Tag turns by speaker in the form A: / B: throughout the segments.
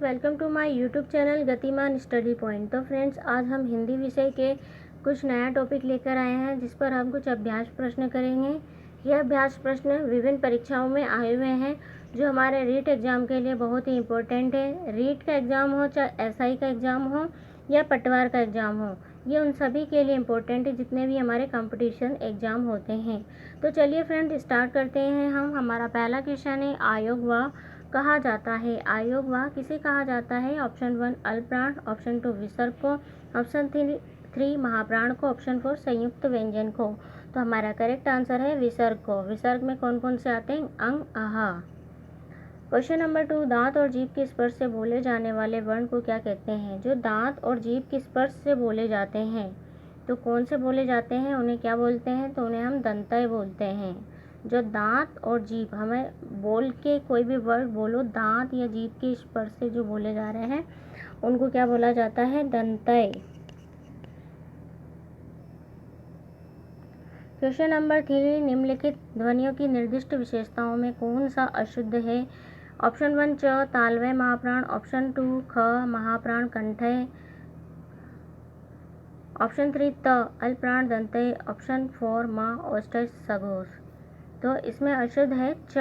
A: Welcome to my YouTube channel Gatiman study point. तो friends, आज हम हिंदी विषय के कुछ नया टॉपिक लेकर आए हैं जिस पर हम कुछ अभ्यास प्रश्न करेंगे। यह अभ्यास प्रश्न विभिन्न परीक्षाओं में आए हुए हैं जो हमारे रीट एग्ज़ाम के लिए बहुत ही इम्पोर्टेंट है। रीट का एग्ज़ाम हो, चाहे एसआई का एग्ज़ाम हो या पटवार का एग्ज़ाम हो, ये उन सभी के लिए इम्पोर्टेंट है जितने भी हमारे कंपटीशन एग्ज़ाम होते हैं। तो चलिए फ्रेंड, स्टार्ट करते हैं हम। हमारा पहला क्वेश्चन है, आयोग व कहा जाता है। आयोग व किसे कहा जाता है? ऑप्शन 1 अल्पप्राण, ऑप्शन 2 विसर्ग को, ऑप्शन 3 महाप्राण को, ऑप्शन 4 संयुक्त व्यंजन को। तो हमारा करेक्ट आंसर है विसर्ग को। विसर्ग में कौन कौन से आते हैं? अंग, आहा। क्वेश्चन नंबर 2, दांत और जीभ के स्पर्श से बोले जाने वाले वर्ण को क्या कहते हैं? जो दांत और जीभ के स्पर्श से बोले जाते हैं, तो कौन से बोले जाते हैं, उन्हें क्या बोलते हैं? तो उन्हें हम दंतय बोलते हैं। जो दांत और जीभ, हमें बोल के कोई भी वर्ड बोलो, दांत या जीभ के स्पर्श से जो बोले जा रहे हैं उनको क्या बोला जाता है? दंतय। क्वेश्चन नंबर 3, निम्नलिखित ध्वनियों की निर्दिष्ट विशेषताओं में कौन सा अशुद्ध है? ऑप्शन 1 च तालव्य महाप्राण, ऑप्शन 2 ख महाप्राण कंठय, ऑप्शन 3 त अल्पप्राण दंतय, ऑप्शन 4 म ओष्ठ्य सघोष। तो इसमें अशुद्ध है च,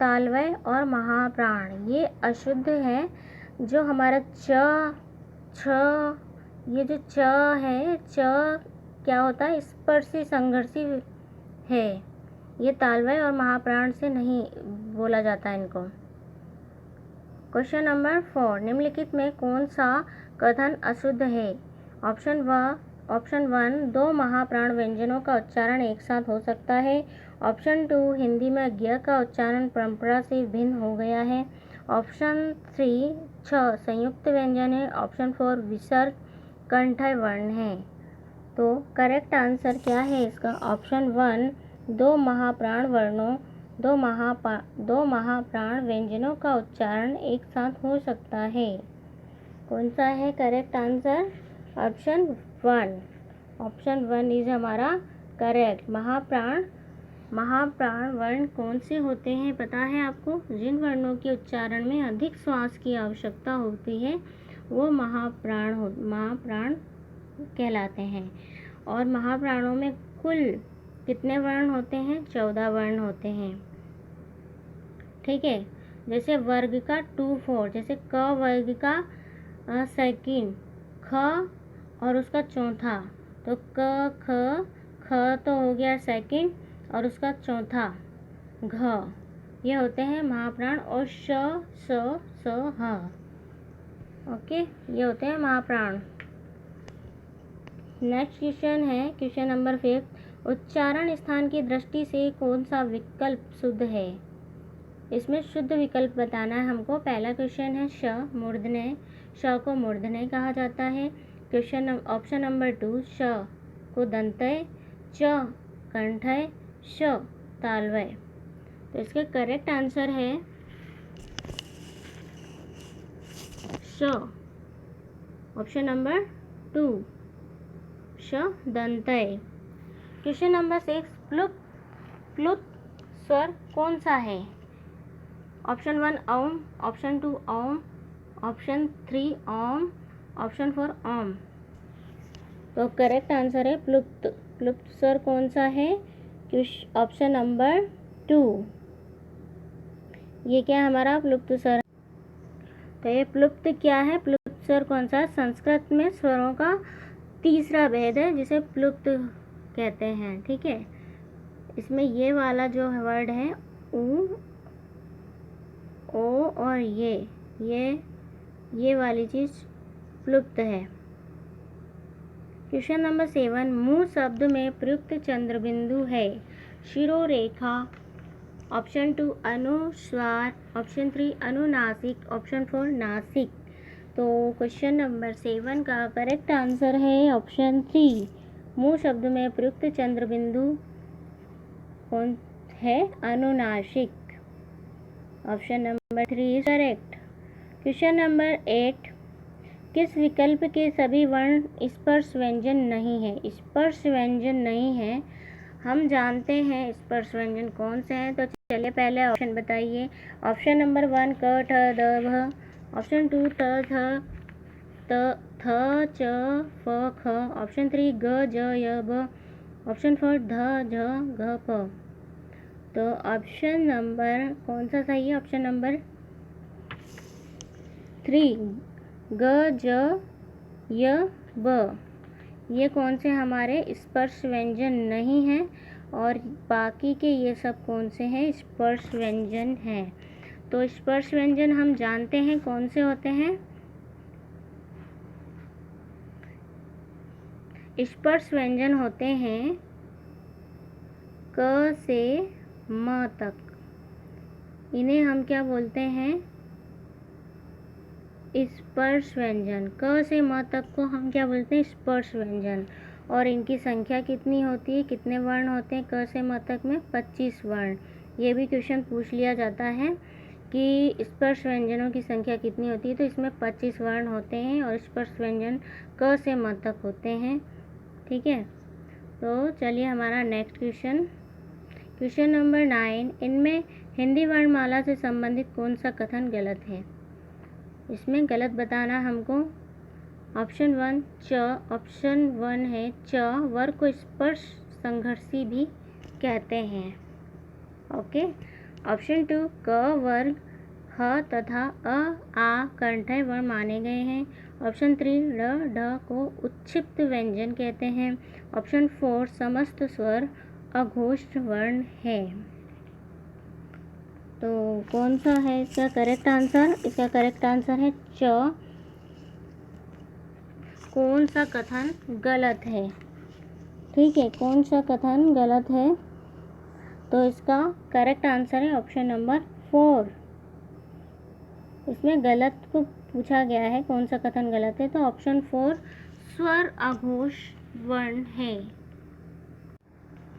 A: तालव्य और महाप्राण, ये अशुद्ध है। जो हमारा च, छ, ये जो च है, च क्या होता है? स्पर्शी संघर्षी है। ये तालव्य और महाप्राण से नहीं बोला जाता है इनको। क्वेश्चन नंबर 4, निम्नलिखित में कौन सा कथन अशुद्ध है? ऑप्शन 1 दो महाप्राण व्यंजनों का उच्चारण एक साथ हो सकता है, ऑप्शन 2 हिंदी में ज्ञ का उच्चारण परंपरा से भिन्न हो गया है, ऑप्शन 3 छ संयुक्त व्यंजन है, ऑप्शन 4 विसर्ग कंठय वर्ण है। तो करेक्ट आंसर क्या है इसका? ऑप्शन 1 दो महाप्राण व्यंजनों का उच्चारण एक साथ हो सकता है। कौन सा है correct answer? Option 1। Option 1 is हमारा करेक्ट। महाप्राण वर्ण कौन से होते हैं पता है आपको? जिन वर्णों के उच्चारण में अधिक श्वास की आवश्यकता होती है वो महाप्राण कहलाते हैं। और महाप्राणों में कुल कितने वर्ण होते हैं? 14 वर्ण होते हैं। ठीक है, जैसे वर्ग का 2 4, जैसे क वर्ग का सेकंड, ख और उसका चौथा, तो क ख तो हो गया सेकंड और उसका चौथा घ, ये होते हैं महाप्राण। और श स ह, ओके, ये होते हैं महाप्राण। नेक्स्ट क्वेश्चन है क्वेश्चन नंबर 5, उच्चारण स्थान की दृष्टि से कौन सा विकल्प शुद्ध है? इसमें शुद्ध विकल्प बताना है हमको। पहला क्वेश्चन है श मूर्धन्य, श को मूर्धन्य कहा जाता है। क्वेश्चन ऑप्शन नंबर 2 श को दंतय, च कंठय, श तालव्य। तो इसका करेक्ट आंसर है श, ऑप्शन नंबर 2 श दंतय। क्वेश्चन नंबर 6, प्लुत स्वर कौन सा है? ऑप्शन 1 ओम, ऑप्शन 2 ओम, ऑप्शन 3 ओम, ऑप्शन 4 ओम। तो करेक्ट आंसर है प्लुप्त स्वर कौन सा है? Option number 2। ये क्या हमारा प्लुप्त स्वर? तो ये प्लुप्त क्या है? प्लुप्त स्वर कौन सा? संस्कृत में स्वरों का तीसरा भेद है जिसे प्लुप्त कहते हैं। ठीक है, इसमें ये वाला जो वर्ड है ऊ, ओ और ये वाली चीज़ प्लुप्त है। क्वेश्चन नंबर 7, मुंह शब्द में प्रयुक्त चंद्रबिंदु है? शिरोरेखा, ऑप्शन 2 अनुस्वार, ऑप्शन 3 अनुनासिक, ऑप्शन 4 नासिक। तो क्वेश्चन नंबर 7 का करेक्ट आंसर है ऑप्शन 3, मुंह शब्द में प्रयुक्त चंद्रबिंदु कौन है? अनुनासिक। Option number 3 is correct. Question number 8, किस विकल्प के सभी वर्ण स्पर्श व्यंजन नहीं है? स्पर्श व्यंजन नहीं है, हम जानते हैं स्पर्श व्यंजन कौन से हैं। तो चलिए पहले ऑप्शन बताइए। ऑप्शन नंबर 1 क ठ द भ, ऑप्शन 2 त थ थ च फ ख। ऑप्शन 3 ग ज य ब। ऑप्शन 4 ध झ घ प। तो ऑप्शन नंबर कौन सा सही है? ऑप्शन नंबर 3 ग ज य ब। ये कौन से हमारे स्पर्श व्यंजन नहीं हैं और बाकी के ये सब कौन से हैं? स्पर्श व्यंजन हैं। तो स्पर्श व्यंजन हम जानते हैं कौन से होते हैं। स्पर्श व्यंजन होते हैं क से म तक। इन्हें हम क्या बोलते हैं? स्पर्श व्यंजन। क से म तक को हम क्या बोलते हैं? स्पर्श व्यंजन। और इनकी संख्या कितनी होती है? कितने वर्ण होते हैं क से म तक में? 25 वर्ण। ये भी क्वेश्चन पूछ लिया जाता है कि स्पर्श व्यंजनों की संख्या कितनी होती है, तो इसमें 25 वर्ण होते हैं और स्पर्श व्यंजन क से म तक होते हैं। ठीक है, तो चलिए हमारा नेक्स्ट क्वेश्चन नंबर 9। इनमें हिंदी वर्णमाला से संबंधित कौन सा कथन गलत है? इसमें गलत बताना हमको। ऑप्शन 1 च। ऑप्शन 1 है च वर्ग को स्पर्श संघर्षी भी कहते हैं। ओके। ऑप्शन 2 क वर्ग ह तथा अ आ कंठय वर्ण माने गए हैं। ऑप्शन 3 ड ढ को उत्क्षिप्त व्यंजन कहते हैं। ऑप्शन 4 समस्त स्वर अघोष वर्ण है। तो कौन सा है इसका करेक्ट आंसर? इसका करेक्ट आंसर है च। कौन सा कथन गलत है? ठीक है, कौन सा कथन गलत है? तो इसका करेक्ट आंसर है ऑप्शन नंबर 4। इसमें गलत को पूछा गया है कौन सा कथन गलत है, तो ऑप्शन 4 स्वर अघोष वर्ण है।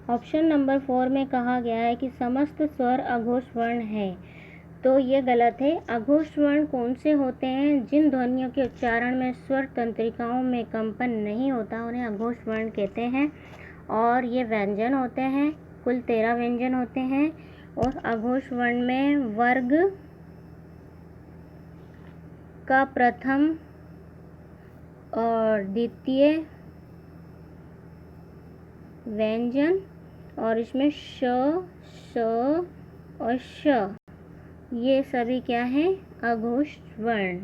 A: ऑप्शन नंबर 4 में कहा गया है कि समस्त स्वर अघोष वर्ण है, तो ये गलत है। अघोष वर्ण कौन से होते हैं? जिन ध्वनियों के उच्चारण में स्वर तंत्रिकाओं में कंपन नहीं होता उन्हें अघोष वर्ण कहते हैं। और ये व्यंजन होते हैं, कुल 13 व्यंजन होते हैं। और अघोष वर्ण में वर्ग का प्रथम और द्वितीय व्यंजन और इसमें श, स और श, ये सभी क्या हैं? अघोष वर्ण।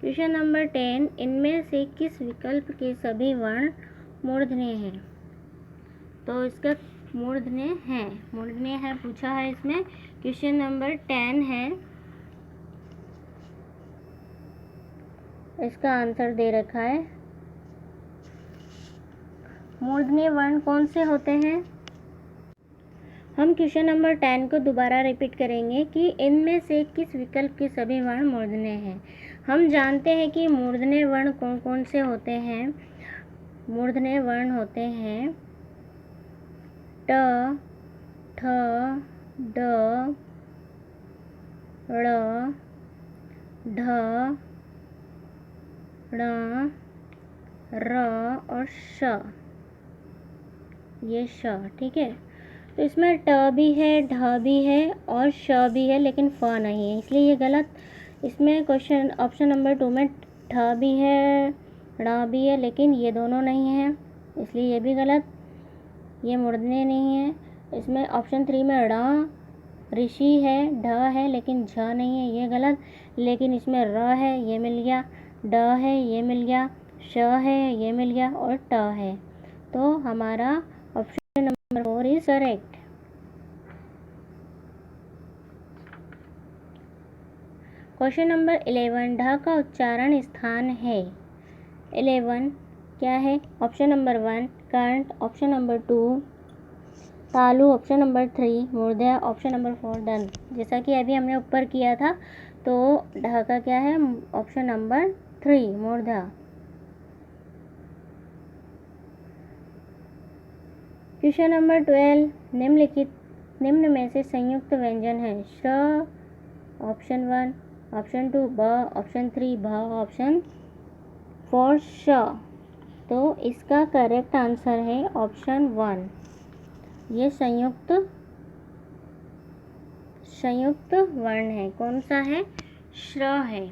A: Question number 10। इनमें से किस विकल्प के सभी वर्ण मूर्धन्य हैं? तो इसका मूर्धन्य है पूछा है इसमें। क्वेश्चन नंबर 10 है, इसका आंसर दे रखा है। मूर्धन्य वर्ण कौन से होते हैं? हम क्वेश्चन नंबर 10 को दोबारा रिपीट करेंगे कि इनमें से किस विकल्प के सभी वर्ण मूर्धन्य हैं। हम जानते हैं कि मूर्धन्य वर्ण कौन कौन से होते हैं। मूर्धन्य वर्ण होते हैं ट, ठ, ड, ड़, ढ, ण, र और श। ये श। ठीक है, तो इसमें ट भी है, ढ भी है और श भी है, लेकिन फ नहीं है, इसलिए ये गलत। इसमें क्वेश्चन ऑप्शन नंबर 2 में ठ भी है, ण भी है, लेकिन ये दोनों नहीं है, इसलिए ये भी गलत। ये मूर्धन्य नहीं है। इसमें ऑप्शन 3 में ण ऋषि है, ढ है, लेकिन झ नहीं है, ये गलत। लेकिन इसमें र है, ये मिल गया, ड है, ये मिल गया, श है, ये मिल गया और ट है। तो हमारा option number 4 is correct. Question number 11। ढ का उच्चारण स्थान है। 11 क्या है? ऑप्शन नंबर 1 कंठ, ऑप्शन नंबर 2 तालु, ऑप्शन नंबर 3 मूर्धन्य, ऑप्शन नंबर 4 दंत। जैसा कि अभी हमने ऊपर किया था, तो ढ का क्या है? ऑप्शन नंबर 3 मूर्धन्य। Question number 12। निम्न में से संयुक्त व्यंजन है। श ऑप्शन 1, ऑप्शन 2 ब, ऑप्शन 3 भ, ऑप्शन 4 श। तो इसका करेक्ट आंसर है ऑप्शन 1। ये संयुक्त संयुक्त वर्ण है। कौन सा है? श्र है।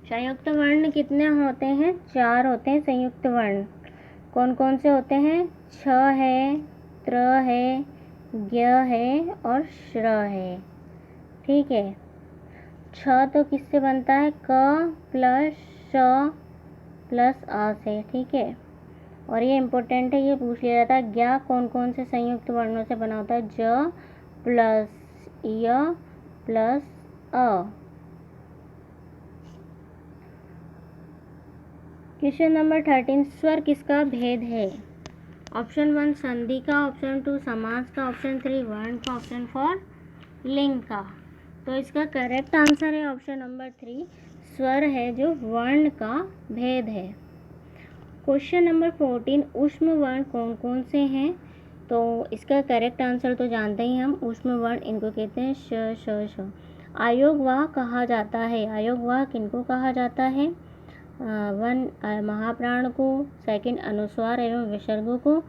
A: संयुक्त वर्ण कितने होते हैं? 4 होते हैं संयुक्त वर्ण। कौन कौन से होते हैं? छ है, त्र है, ज्ञ है और श्र है। ठीक है। छ तो किससे बनता है? क प्लस श प्लस आ से। ठीक है। और ये इम्पोर्टेंट है, ये पूछ लिया जाता है। ज्ञ कौन कौन से संयुक्त वर्णों से बना होता है? ज प्लस य प्लस अ। क्वेश्चन नंबर 13, स्वर किसका भेद है? ऑप्शन 1 संधि का, ऑप्शन 2 समास का, ऑप्शन 3 वर्ण का, ऑप्शन 4 लिंग का। तो इसका करेक्ट आंसर है ऑप्शन नंबर 3, स्वर है जो वर्ण का भेद है। क्वेश्चन नंबर 14, ऊष्म वर्ण कौन कौन से हैं? तो इसका करेक्ट आंसर तो जानते ही हम, ऊष्म वर्ण इनको कहते हैं श श श। आयोगवाह कहा जाता है। आयोगवाह किनको कहा जाता है? 1 महाप्राण को, 2 अनुस्वार एवं विसर्गों को।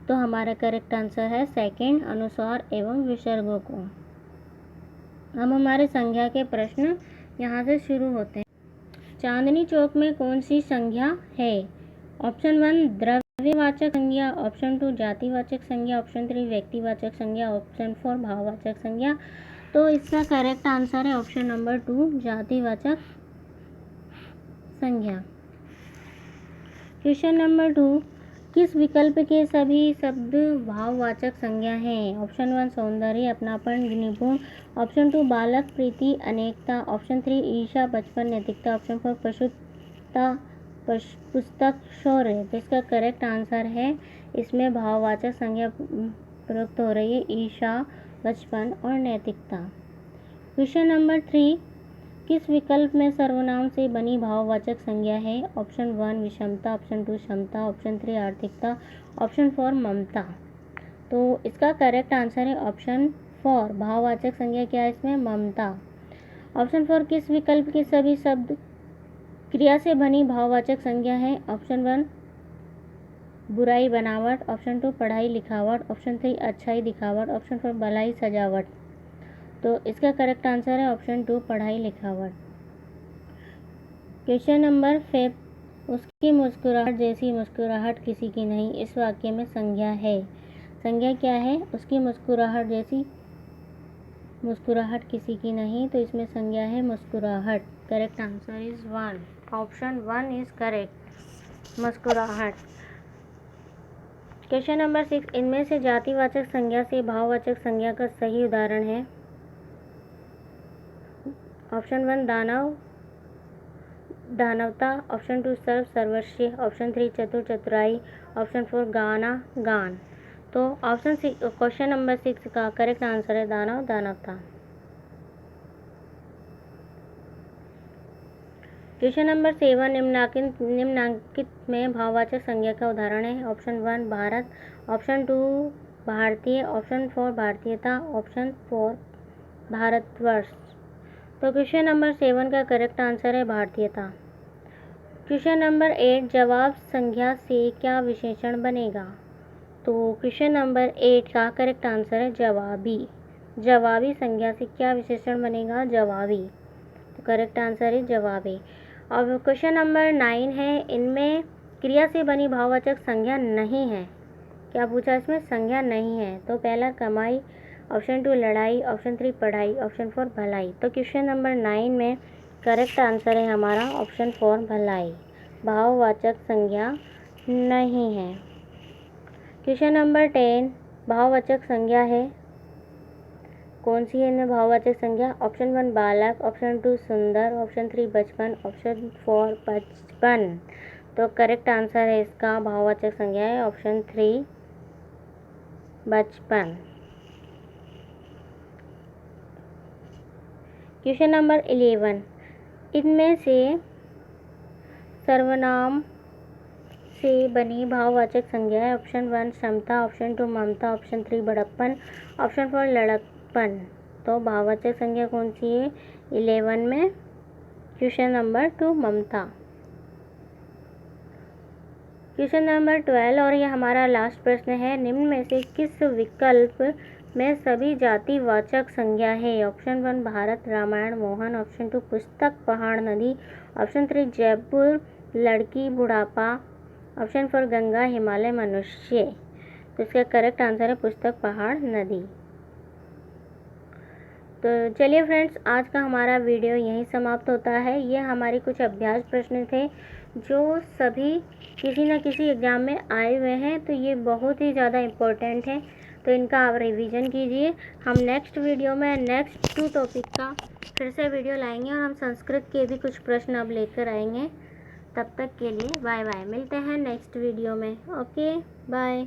A: तो हमारा करेक्ट आंसर है 2 अनुस्वार एवं विसर्गों को। हम हमारे संज्ञा के प्रश्न यहाँ से शुरू होते हैं। चांदनी चौक में कौन सी संज्ञा है? ऑप्शन 1 द्रव्यवाचक संज्ञा, ऑप्शन 2 जातिवाचक संज्ञा, ऑप्शन 3 व्यक्तिवाचक संज्ञा, ऑप्शन 4 भाववाचक संज्ञा। तो इसका करेक्ट आंसर है ऑप्शन नंबर 2 जातिवाचक संज्ञा। क्वेश्चन नंबर 2, किस विकल्प के सभी शब्द भाववाचक संज्ञा हैं? ऑप्शन 1 सौंदर्य, अपनापन, निपुण, ऑप्शन 2 बालक, प्रीति, अनेकता, ऑप्शन 3 ईर्ष्या, बचपन, नैतिकता, ऑप्शन 4 पशुता, पुस्तक, शौर्य। तो इसका करेक्ट आंसर है, इसमें भाववाचक संज्ञा प्रयुक्त हो रही है, ईर्ष्या, बचपन और नैतिकता। क्वेश्चन नंबर 3, किस विकल्प में सर्वनाम से बनी भाववाचक संज्ञा है? ऑप्शन 1 विषमता, ऑप्शन 2 समता, ऑप्शन 3 आर्थिकता, ऑप्शन 4 ममता। तो इसका करेक्ट आंसर है ऑप्शन 4 भाववाचक संज्ञा क्या है इसमें? ममता। ऑप्शन 4 किस विकल्प के सभी शब्द क्रिया से बनी भाववाचक संज्ञा है? ऑप्शन 1 बुराई बनावट, ऑप्शन 2 पढ़ाई लिखावट, ऑप्शन 3 अच्छाई दिखावट, ऑप्शन 4 भलाई सजावट। तो इसका करेक्ट आंसर है ऑप्शन 2 पढ़ाई लिखावट। क्वेश्चन नंबर 5, उसकी मुस्कुराहट जैसी मुस्कुराहट किसी की नहीं, इस वाक्य में संज्ञा है। संज्ञा क्या है? उसकी मुस्कुराहट जैसी मुस्कुराहट किसी की नहीं, तो इसमें संज्ञा है मुस्कुराहट। Correct answer is 1, option 1 is correct, मुस्कुराहट। क्वेश्चन नंबर 6, इनमें से जातिवाचक संज्ञा से भाववाचक संज्ञा का सही उदाहरण है? ऑप्शन 1 दानव, दानवता, ऑप्शन 2 सर्व, सर्वस्व, ऑप्शन 3 चतुर, चतुराई, ऑप्शन 4 गाना, गान। तो ऑप्शन 6 क्वेश्चन नंबर 6 का करेक्ट आंसर है दानव, दानवता। क्वेश्चन नंबर 7, निम्नांकित में भाववाचक संज्ञा का उदाहरण है? ऑप्शन 1 भारत, ऑप्शन 2 भारतीय, ऑप्शन 4 भारतीयता, ऑप्शन 4 भारतवर्ष। तो क्वेश्चन नंबर 7 का करेक्ट आंसर है भारतीयता। क्वेश्चन नंबर 8, जवाब संज्ञा से क्या विशेषण बनेगा? तो क्वेश्चन नंबर 8 का करेक्ट आंसर है जवाबी। जवाबी संज्ञा से क्या विशेषण बनेगा? जवाबी। तो करेक्ट आंसर है जवाबी। अब क्वेश्चन नंबर 9 है, इनमें क्रिया से बनी भाववाचक संज्ञा नहीं है। क्या पूछा इसमें? संज्ञा नहीं है। तो पहला कमाई, ऑप्शन 2 लड़ाई, ऑप्शन 3 पढ़ाई, ऑप्शन 4 भलाई। तो क्वेश्चन नंबर 9 में करेक्ट आंसर है हमारा ऑप्शन 4 भलाई, भाववाचक संज्ञा नहीं है। क्वेश्चन नंबर 10, भाववाचक संज्ञा है, कौन सी है इनमें भाववाचक संज्ञा? ऑप्शन 1 बालक, ऑप्शन 2 सुंदर, ऑप्शन 3 बचपन, ऑप्शन 4 बचपन। तो करेक्ट आंसर है इसका भाववाचक संज्ञा है ऑप्शन 3 बचपन। क्वेश्चन नंबर 11, इनमें से सर्वनाम से बनी भाववाचक संज्ञा है? ऑप्शन 1 समता, ऑप्शन 2 ममता, ऑप्शन 3 बड़प्पन, ऑप्शन 4 लड़कपन। तो भाववाचक संज्ञा कौन सी है 11 में? क्वेश्चन नंबर 2 ममता। क्वेश्चन नंबर 12 और ये हमारा लास्ट प्रश्न है, निम्न में से किस विकल्प में सभी जातिवाचक संज्ञा है? ऑप्शन 1 भारत, रामायण, मोहन। ऑप्शन 2 पुस्तक, पहाड़, नदी। ऑप्शन 3 जयपुर, लड़की, बुढ़ापा। ऑप्शन 4 गंगा, हिमालय, मनुष्य। तो इसका करेक्ट आंसर है पुस्तक, पहाड़, नदी। तो चलिए फ्रेंड्स, आज का हमारा वीडियो यहीं समाप्त होता है। ये हमारे कुछ अभ्यास प्रश्न थे जो सभी किसी न किसी एग्ज़ाम में आए हुए हैं, तो ये बहुत ही ज़्यादा इम्पोर्टेंट है, तो इनका आप रिवीजन कीजिए। हम नेक्स्ट वीडियो में नेक्स्ट 2 टॉपिक का फिर से वीडियो लाएंगे और हम संस्कृत के भी कुछ प्रश्न अब लेकर आएंगे। तब तक के लिए बाय बाय, मिलते हैं नेक्स्ट वीडियो में। Okay bye.